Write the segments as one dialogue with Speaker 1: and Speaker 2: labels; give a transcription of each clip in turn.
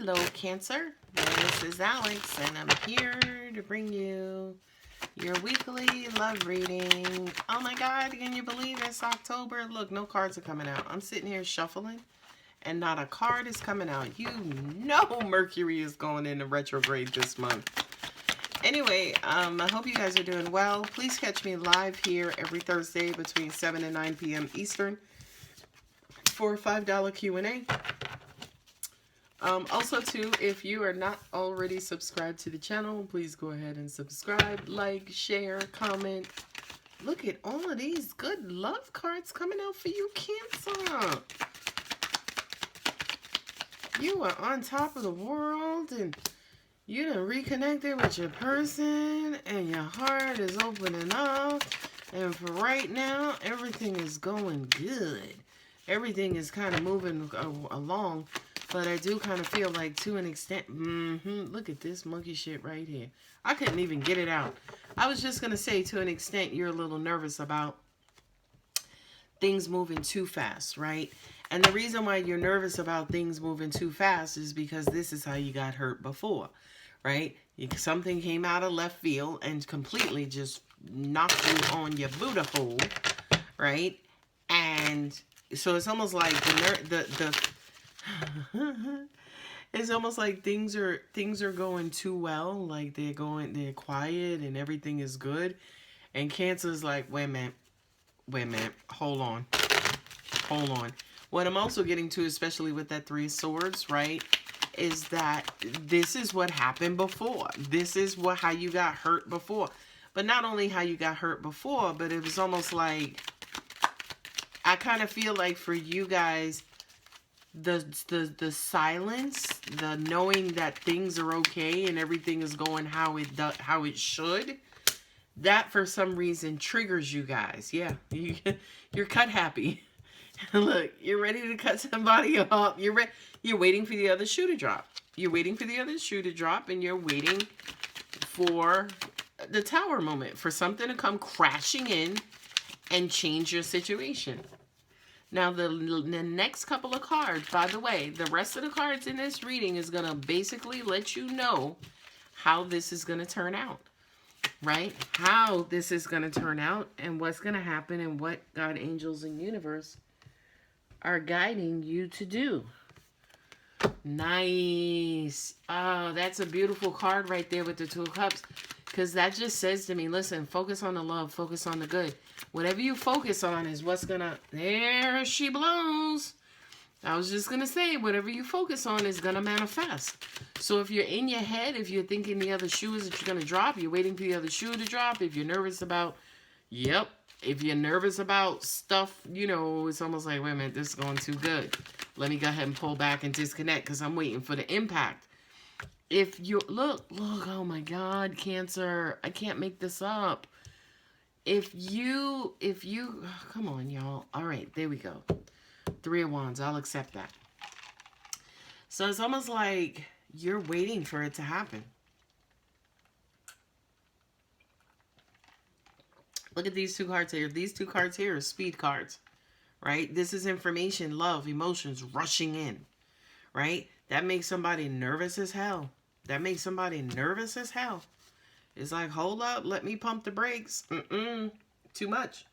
Speaker 1: Hello, Cancer. This is Alex, and I'm here to bring you your weekly love reading. Oh my God, can you believe it's October? Look, no cards are coming out. I'm sitting here shuffling, and not a card is coming out. You know Mercury is going into retrograde this month. Anyway, I hope you guys are doing well. Please catch me live here every Thursday between 7 and 9 p.m. Eastern for a $5 Q&A. Also, too, if you are not already subscribed to the channel, please go ahead and subscribe, like, share, comment. Look at all of these good love cards coming out for you, Cancer. You are on top of the world, and you done reconnected with your person, and your heart is opening up. And for right now, everything is going good. Everything is kind of moving along. But I do kind of feel like, to an extent, look at this monkey shit right here. I couldn't even get it out. I was just going to say, to an extent, you're a little nervous about things moving too fast, right? And the reason why you're nervous about things moving too fast is because this is how you got hurt before, right? Something came out of left field and completely just knocked you on your Buddha hole, right? And so it's almost like it's almost like things are going too well, like they're quiet and everything is good, and Cancer's like, wait a minute, hold on. What I'm also getting to, especially with that Three of Swords, right, is that this is what happened before. This is how you got hurt before. But not only how you got hurt before, but it was almost like, I kind of feel like for you guys, the silence, the knowing that things are okay and everything is going how it should, that for some reason triggers you guys. Yeah, you're cut happy. Look, you're ready to cut somebody off. You're waiting for the other shoe to drop. You're waiting for the other shoe to drop, and you're waiting for the Tower moment, for something to come crashing in and change your situation. Now, the next couple of cards, by the way, the rest of the cards in this reading is going to basically let you know how this is going to turn out, right? How this is going to turn out and what's going to happen and what God, angels, and universe are guiding you to do. Nice. Oh, that's a beautiful card right there with the Two of Cups. Because that just says to me, listen, focus on the love, focus on the good. Whatever you focus on is what's going to... There she blows. I was just going to say, whatever you focus on is going to manifest. So if you're in your head, if you're thinking the other shoe is that you're going to drop, you're waiting for the other shoe to drop. If you're nervous about... Yep. If you're nervous about stuff, you know, it's almost like, wait a minute, this is going too good. Let me go ahead and pull back and disconnect because I'm waiting for the impact. If you look, oh my God, Cancer, I can't make this up. If you, come on, y'all. All right, there we go. Three of Wands, I'll accept that. So it's almost like you're waiting for it to happen. Look at these two cards here. These two cards here are speed cards, right? This is information, love, emotions rushing in, right? That makes somebody nervous as hell. That makes somebody nervous as hell. It's like, hold up, let me pump the brakes. Too much.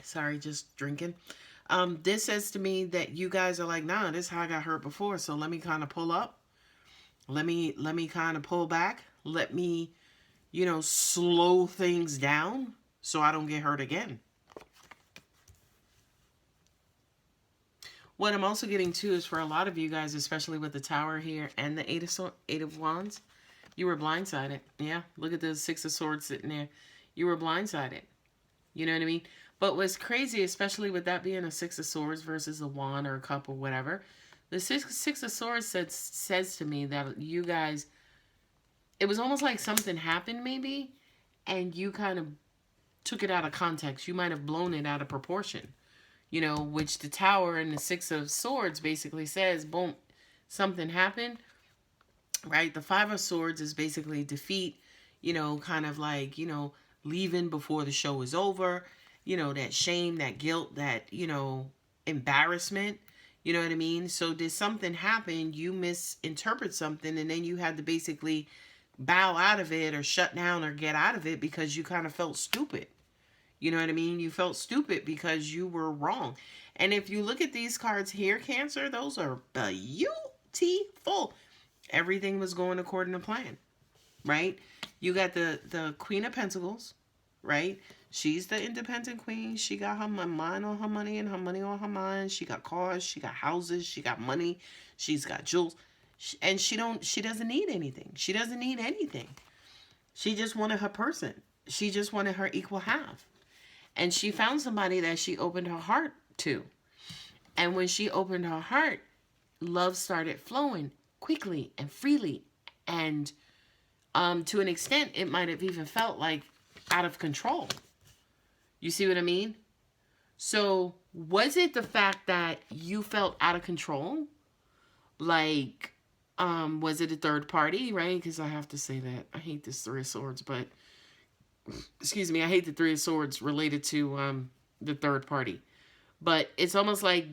Speaker 1: Sorry, just drinking. This says to me that you guys are like, nah, this is how I got hurt before. So let me kind of pull up. Let me kind of pull back. Let me, you know, slow things down so I don't get hurt again. What I'm also getting to is for a lot of you guys, especially with the Tower here and the Eight of Wands, you were blindsided. Yeah, look at the Six of Swords sitting there. You were blindsided. You know what I mean? But what's crazy, especially with that being a Six of Swords versus a wand or a cup or whatever, the Six of Swords says to me that you guys, it was almost like something happened maybe, and you kind of took it out of context. You might have blown it out of proportion. You know, which the Tower and the Six of Swords basically says, boom, something happened, right? The Five of Swords is basically defeat, you know, kind of like, you know, leaving before the show is over, you know, that shame, that guilt, that, you know, embarrassment. You know what I mean? So did something happen? You misinterpret something, and then you had to basically bow out of it or shut down or get out of it because you kind of felt stupid. You know what I mean? You felt stupid because you were wrong. And if you look at these cards here, Cancer, those are beautiful. Everything was going according to plan, right? You got the Queen of Pentacles, right? She's the independent queen. She got her mind on her money and her money on her mind. She got cars, she got houses, she got money, she's got jewels. And she doesn't need anything. She doesn't need anything. She just wanted her person. She just wanted her equal half. And she found somebody that she opened her heart to. And when she opened her heart, love started flowing quickly and freely. And to an extent, it might have even felt like out of control. You see what I mean? So was it the fact that you felt out of control? Like, was it a third party, right? Because I have to say that. I hate this Three of Swords, but, excuse me, I hate the Three of Swords related to the third party. But it's almost like,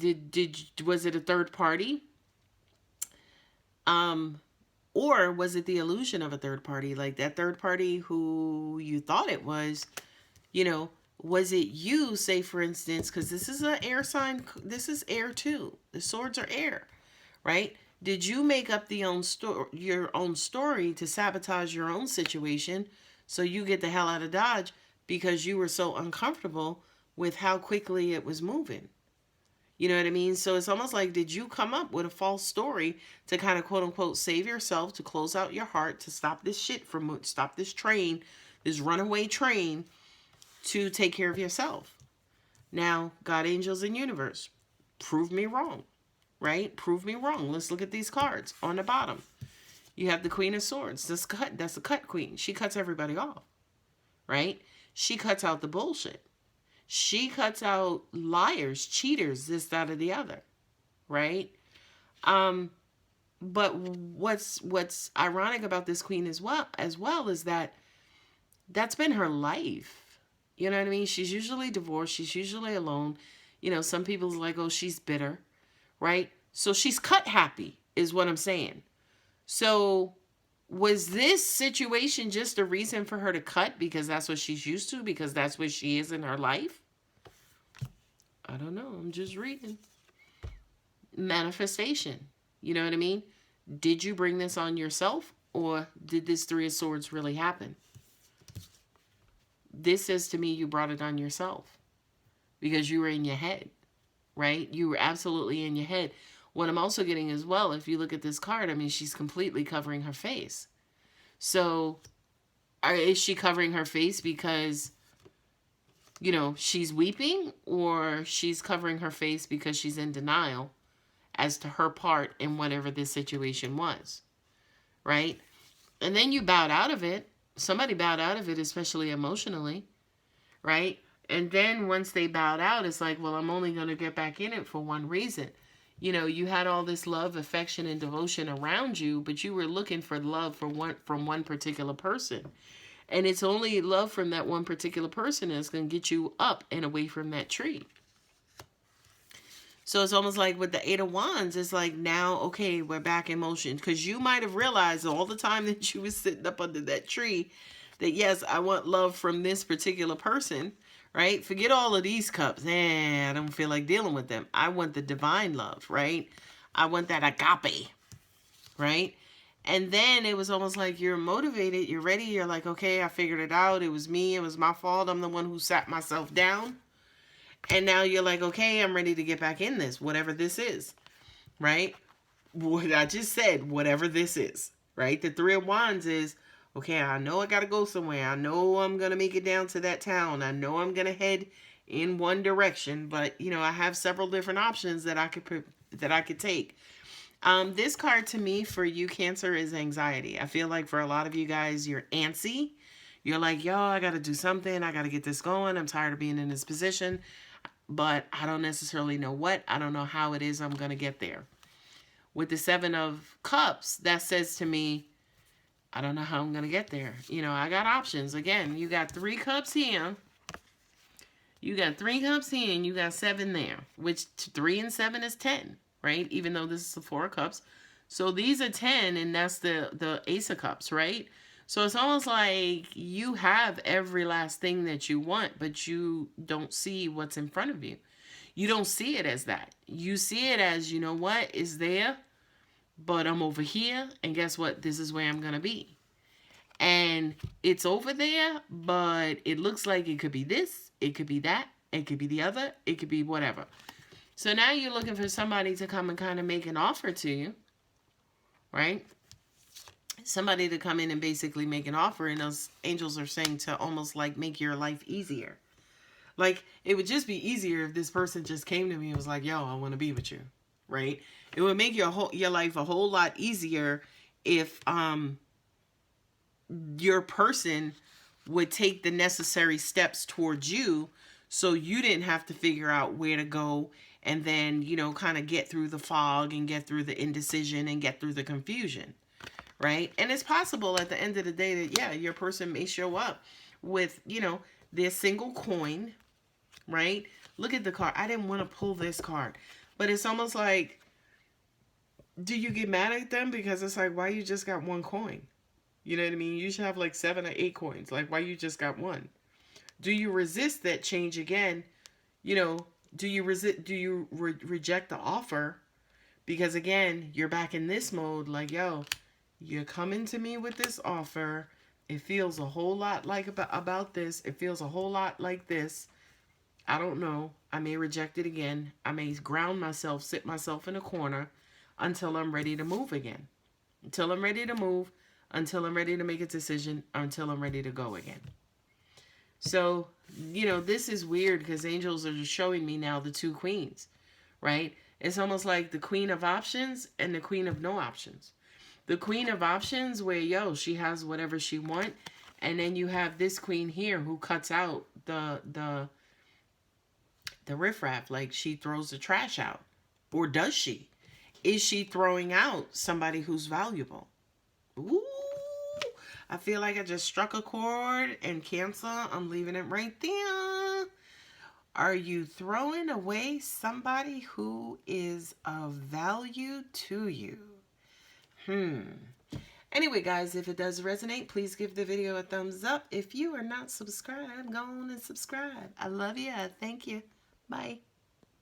Speaker 1: was it a third party? Or was it the illusion of a third party? Like that third party who you thought it was, you know, was it you, say for instance, because this is an air sign, this is air too. The swords are air, right? Did you make up your own story to sabotage your own situation so you get the hell out of Dodge because you were so uncomfortable with how quickly it was moving? You know what I mean? So it's almost like, did you come up with a false story to kind of quote unquote save yourself, to close out your heart, to stop this shit from, stop this train, this runaway train, to take care of yourself? Now, God, angels, and universe, prove me wrong, right? Prove me wrong. Let's look at these cards on the bottom. You have the Queen of Swords. That's a cut queen. She cuts everybody off, right? She cuts out the bullshit. She cuts out liars, cheaters, this, that, or the other, right? But what's ironic about this queen as well is that that's been her life. You know what I mean? She's usually divorced. She's usually alone. You know, some people's like, oh, she's bitter, right? So she's cut happy is what I'm saying. So was this situation just a reason for her to cut because that's what she's used to, because that's what she is in her life? I don't know. I'm just reading. Manifestation. You know what I mean? Did you bring this on yourself, or did this Three of Swords really happen? This says to me you brought it on yourself because you were in your head, right? You were absolutely in your head. What I'm also getting as well, if you look at this card, I mean, she's completely covering her face. So is she covering her face because, you know, she's weeping, or she's covering her face because she's in denial as to her part in whatever this situation was, right? And then you bowed out of it. Somebody bowed out of it, especially emotionally, right? And then once they bowed out, it's like, well, I'm only going to get back in it for one reason. You know, you had all this love, affection, and devotion around you, but you were looking for love from one particular person. And it's only love from that one particular person that's going to get you up and away from that tree. So it's almost like with the Eight of Wands, it's like, now, okay, we're back in motion. Because you might have realized all the time that you was sitting up under that tree that, yes, I want love from this particular person, right? Forget all of these cups. I don't feel like dealing with them. I want the divine love, right? I want that agape, right? And then it was almost like you're motivated, you're ready, you're like, okay, I figured it out. It was me, it was my fault. I'm the one who sat myself down. And now you're like, okay, I'm ready to get back in this, whatever this is, right? What I just said, whatever this is, right? The Three of Wands is, okay, I know I got to go somewhere. I know I'm going to make it down to that town. I know I'm going to head in one direction, but, you know, I have several different options that I could take. This card to me for you, Cancer, is anxiety. I feel like for a lot of you guys, you're antsy. You're like, yo, I got to do something. I got to get this going. I'm tired of being in this position, but I don't necessarily know what. I don't know how it is I'm going to get there. With the Seven of Cups, that says to me, I don't know how I'm going to get there. You know, I got options. Again, you got 3 cups here. You got 3 cups here and you got 7 there, which 3 and 7 is 10, right? Even though this is the 4 cups. So these are 10, and that's the Ace of Cups, right? So it's almost like you have every last thing that you want, but you don't see what's in front of you. You don't see it as that. You see it as, you know what, is there, but I'm over here, and guess what? This is where I'm going to be. And it's over there, but it looks like it could be this, it could be that, it could be the other, it could be whatever. So now you're looking for somebody to come and kind of make an offer to you, right? Somebody to come in and basically make an offer, and those angels are saying to almost like make your life easier. Like, it would just be easier if this person just came to me and was like, yo, I want to be with you, right? It would make your life a whole lot easier if your person would take the necessary steps towards you, so you didn't have to figure out where to go, and then, you know, kind of get through the fog and get through the indecision and get through the confusion, right? And it's possible at the end of the day that, yeah, your person may show up with, you know, their single coin, right? Look at the card. I didn't want to pull this card, but it's almost like, do you get mad at them because it's like, why you just got 1 coin? You know what I mean? You should have like 7 or 8 coins. Like, why you just got 1? Do you resist that change again? You know, do you reject the offer? Because again, you're back in this mode like, yo, you're coming to me with this offer. It feels a whole lot like about this. It feels a whole lot like this. I don't know. I may reject it again. I may ground myself, sit myself in a corner until I'm ready to move again. Until I'm ready to move, until I'm ready to make a decision, until I'm ready to go again. So, you know, this is weird because angels are just showing me now the 2 queens, right? It's almost like the queen of options and the queen of no options. The queen of options where, yo, she has whatever she wants. And then you have this queen here who cuts out the riffraff, like she throws the trash out. Or does she? Is she throwing out somebody who's valuable? Ooh, I feel like I just struck a chord, and Cancer, I'm leaving it right there. Are you throwing away somebody who is of value to you? Anyway, guys, if it does resonate, please give the video a thumbs up. If you are not subscribed, go on and subscribe. I love you. Thank you. Bye.